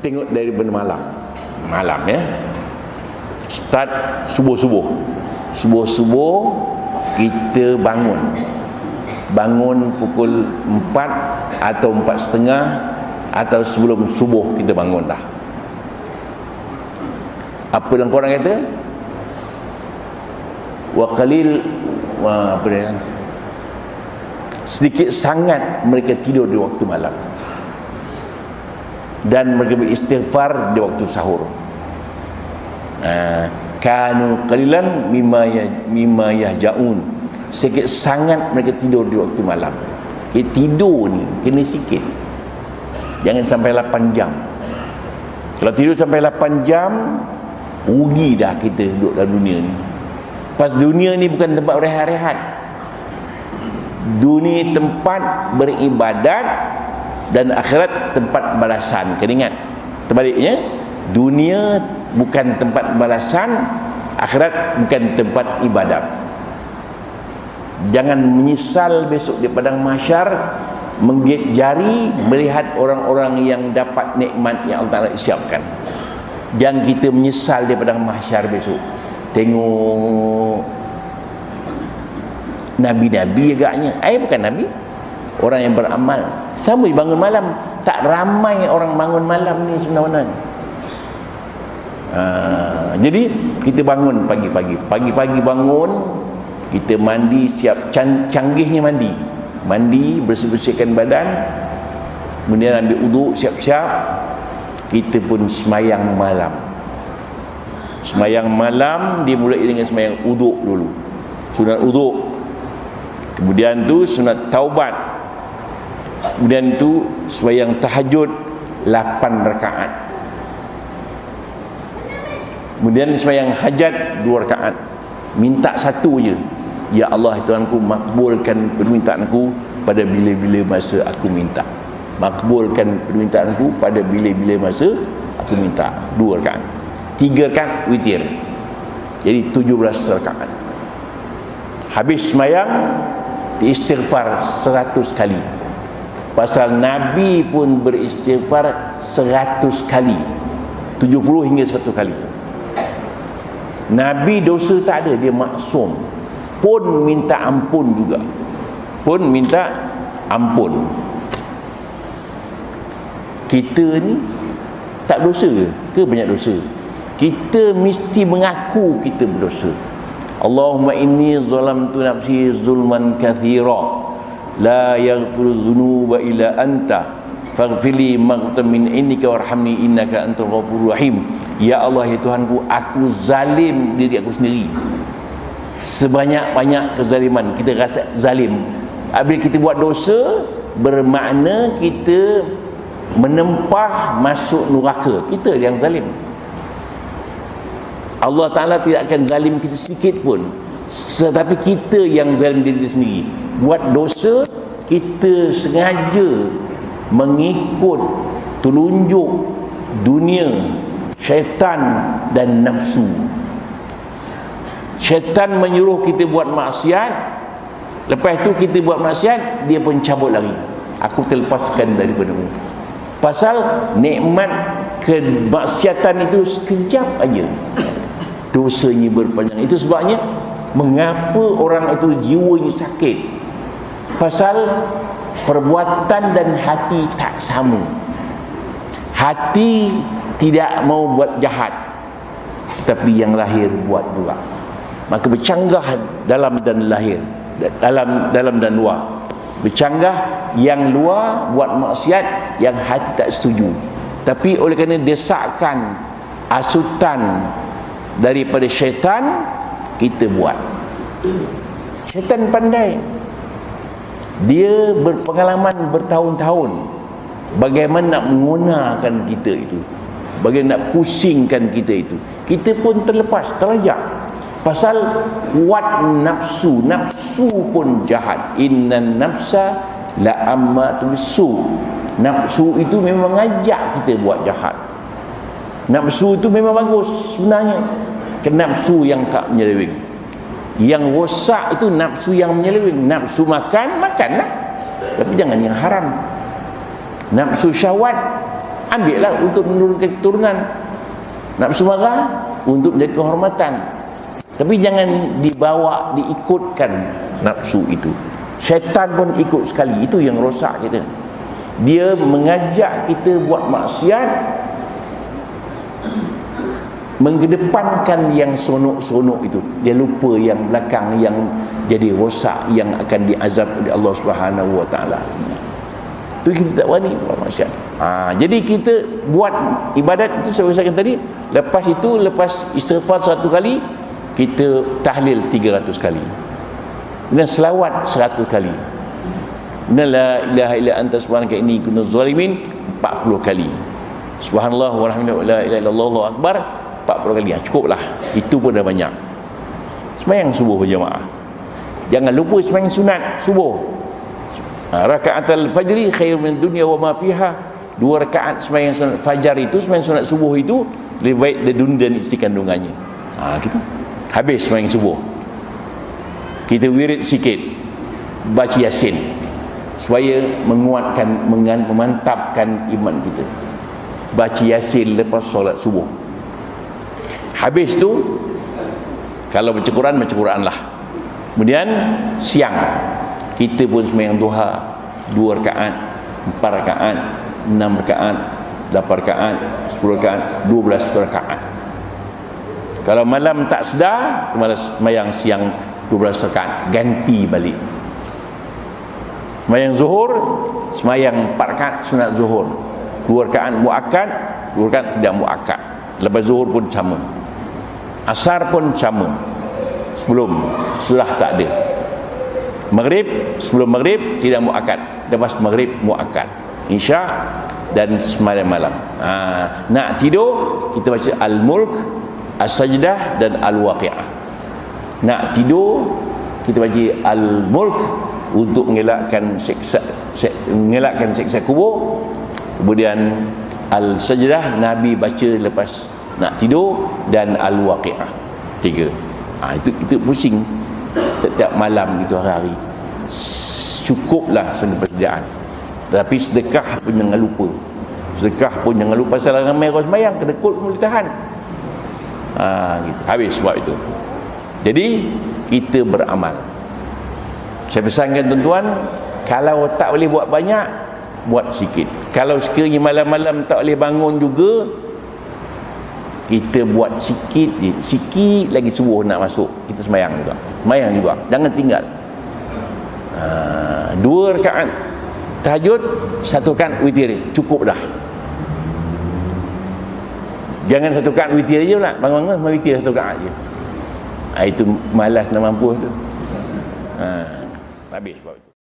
tengok daripada malam ya. Start subuh-subuh kita bangun pukul 4 atau 4:30 atau sebelum subuh kita bangun dah. Apa yang korang kata? Sedikit sangat mereka tidur di waktu malam dan mereka beristighfar di waktu sahur. Kanu qalilan mimma yahjaun. Sikit sangat mereka tidur di waktu malam. Tidur ni kena sikit, jangan sampai 8 jam. Kalau tidur sampai 8 jam, rugi dah kita duduk dalam dunia ni. Pas dunia ni bukan tempat rehat-rehat, dunia tempat beribadat dan akhirat tempat balasan. Kena ingat, terbaliknya, dunia bukan tempat balasan, akhirat bukan tempat ibadat. Jangan menyesal besok di padang mahsyar, menggigit jari melihat orang-orang yang dapat nikmat yang Allah Ta'ala siapkan. Jangan kita menyesal di padang mahsyar besok tengok nabi-nabi agaknya. Bukan nabi, orang yang beramal. Sama bangun malam. Tak ramai orang bangun malam ni sebenarnya. Jadi kita bangun pagi-pagi bangun, kita mandi, siap canggihnya mandi, bersih-bersihkan badan, kemudian ambil uduk, siap-siap, kita pun semayang malam dimulai dengan semayang uduk dulu, sunat uduk, kemudian tu sunat taubat, kemudian tu semayang tahajud 8 rakaat, kemudian semayang hajat 2 rakaat. Minta satu je, ya Allah Tuhanku, makbulkan permintaanku pada bila-bila masa aku minta. Makbulkan permintaanku pada bila-bila masa aku minta. 2 rakaat. 3 rakaat witir, jadi 17 rakaat. Habis semayang, istighfar 100 kali. Pasal Nabi pun beristighfar 100 kali, 70 hingga 100 kali. Nabi dosa tak ada, dia maksum, pun minta ampun juga, Kita ni tak dosa ke banyak dosa? Kita mesti mengaku kita berdosa. Allahumma inni zalamtu nafsi zulman kathira la yaghfiru dhunuba illa anta faghfirli maghfiratan min indika warhamni innaka antal ghafurur rahim. Ya Allah, ya Tuhanku, aku zalim diri aku sendiri. Sebanyak-banyak kezaliman kita rasa zalim. Bila kita buat dosa, bermakna kita menempah masuk neraka. Kita yang zalim. Allah Ta'ala tidak akan zalim kita sedikit pun, tetapi kita yang zalim diri kita sendiri. Buat dosa, kita sengaja mengikut telunjuk dunia, syaitan dan nafsu. Syaitan menyuruh kita buat maksiat, lepas tu kita buat maksiat, dia pun cabut lari. Aku terlepaskan daripada-Mu. Pasal nikmat kemaksiatan itu sekejap aja, dosanya berpanjang. Itu sebabnya mengapa orang itu jiwanya sakit, pasal perbuatan dan hati tak sama. Hati tidak mau buat jahat, tapi yang lahir buat juga. Maka bercanggah dalam dan lahir, dalam dan luar. Bercanggah yang luar buat maksiat, yang hati tak setuju. Tapi oleh kerana desakan, asutan daripada syaitan, kita buat. Syaitan pandai, dia berpengalaman bertahun-tahun bagaimana nak menggunakan kita itu, bagaimana nak pusingkan kita itu. Kita pun terlepas, terlajak. Pasal kuat nafsu, nafsu pun jahat. Innan nafsa la ammatun bisu. Nafsu itu memang mengajak kita buat jahat. Nafsu itu memang bagus sebenarnya, ke nafsu yang tak menyeleweng. Yang rosak itu nafsu yang menyeleweng. Nafsu makan, makanlah, tapi jangan yang haram. Nafsu syahwat, ambillah untuk menurunkan keturunan. Nafsu marah untuk menjadi kehormatan, tapi jangan dibawa, diikutkan nafsu itu. Syaitan pun ikut sekali. Itu yang rosak kita. Dia mengajak kita buat maksiat, mengedepankan yang sonok-sonok itu. Dia lupa yang belakang, yang jadi rosak, yang akan diazab oleh Allah Subhanahu Wa Taala. Itu kita tak berani buat maksiat. Jadi kita buat ibadat itu, saya usahakan tadi. Lepas itu, lepas istighfar 1 kali, kita tahlil 300 kali, dan selawat 100 kali. La ilaha illa anta subhanaka inni kuntu zalimin 40 kali. Subhanallah walhamdulillah la ilaha illallah Allahu akbar 40 kali. Cukuplah. Itu pun dah banyak. Sembahyang subuh berjamaah. Jangan lupa sembahyang sunat subuh. Raka'atul fajri khair min dunya wa ma fiha. 2 rakaat sembahyang sunat fajar itu, sembahyang sunat subuh itu lebih baik dari dunia dan isi kandungannya. Gitu. Habis sembahyang subuh, kita wirid sikit, baca Yasin, supaya menguatkan, memantapkan iman kita. Baca Yasin lepas solat subuh. Habis tu, kalau baca Quran lah. Kemudian siang kita pun sembahyang duha 2 rakaat, 4 rakaat, 6 rakaat, 8 rakaat, 10 rakaat, 12 rakaat. Kalau malam tak sedar, malas sembahyang siang 12 rakaat, ganti balik. Sembahyang zuhur, sembahyang 4 rakaat sunat zuhur, 2 rakaat muakkad, 2 rakaat tidak muakkad. Lepas zuhur pun sama, asar pun sama. Sebelum sudah tak ada. Maghrib, sebelum maghrib tidak muakkad, lepas maghrib muakkad. Isya dan semalam malam. Nak tidur kita baca Al-Mulk, As-Sajdah dan Al-Waqi'ah. Nak tidur kita baca Al-Mulk untuk mengelakkan siksa kubur. Kemudian Al-Sajdah Nabi baca lepas nak tidur, dan Al-Waqi'ah. 3. Itu pusing setiap malam itu, hari-hari. Cukuplah persediaan. Tapi sedekah pun jangan lupa. Sedekah pun jangan lupa. Pasal ramai orang sembahyang, kedekut pun boleh tahan. Gitu. Habis sebab itu. Jadi kita beramal. Saya pesankan tuan-tuan, kalau tak boleh buat banyak, buat sikit. Kalau sekiranya malam-malam tak boleh bangun juga, kita buat sikit je. Sikit lagi subuh nak masuk, kita sembahyang juga. Sembahyang juga, jangan tinggal. 2 rakaat tahajud, 1 rakaat witir, cukup dah. Jangan 1 rakaat witir je pula, bangun-bangun witir 1 rakaat je. Itu malas nak mampu tu. Habis sebab itu.